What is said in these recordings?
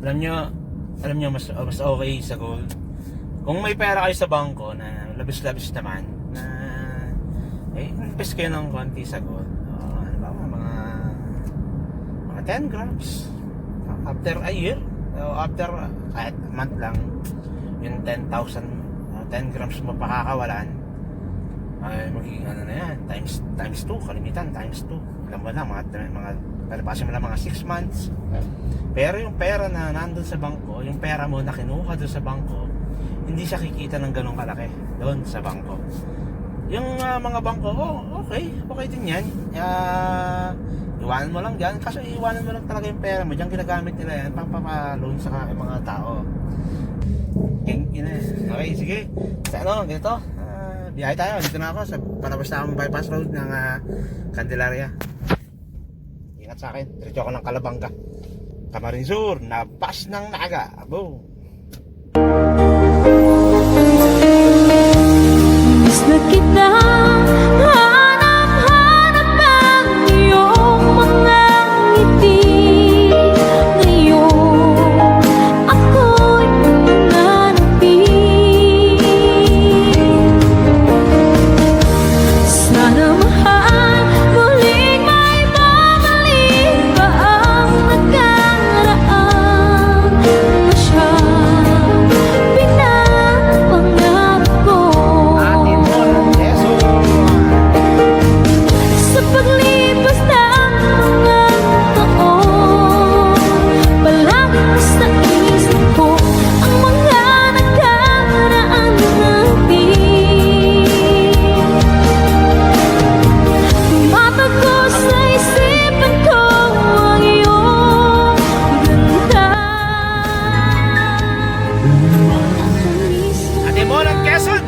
alam nyo mas okay sa gold. Kung may pera kayo sa bangko na labis-labis naman, na invest kayo ng konti sa gold. Ano ba, mga 10 grams after a year, after kahit a month lang, yung 10,000 10 grams mo pakakawalan, ay magiging ano na yan, times 2, kalimitan times 2. Alam mo na, mga palabasin mo lang mga 6 months. Pero yung pera na nandun sa bangko, yung pera mo na kinuha doon sa bangko, hindi siya kikita ng ganong kalaki doon sa bangko. Yung mga bangko, okay din yan. Iwanan mo lang dyan, kasi iwanan mo lang talaga yung pera mo. Diyan ginagamit nila yan pang-loan sa mga tao. Okay, sige. Sa ganito, biyahe tayo. Dito na ako sa palabas na akong bypass road ng Candelaria. Ingat sa akin, diretso ako ng Calabanga, Camarines Sur, Nabas ng Naga. Boom! Miss na kita, hanap-hanap ang iyong mga ngiti. Ngayon, ako'y nanapin. Sana mahal, muling may babalik pa ang nakaraan na siyang pinapangarap ko. Sa paglipas ng mga taon, palagi sa isip ko ang mga nakaraan natin. Tumatago sa isipan ko ang iyong ganda. Timonan, Quezon!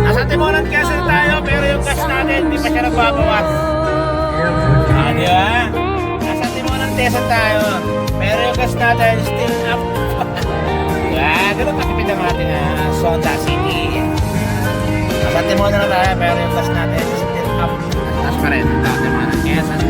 Nasa Timonan, Quezon tayo, pero yung gas natin hindi pa siya nagbabawas. Di ba? Nasa Timonan, Quezon tayo, pero yung gas natin still up. Ganun matipid ang ating Sonda City. Nasa Timonan na tayo, pero yung gas natin still up. Taas pa rin. Nasa Timonan, Quezon.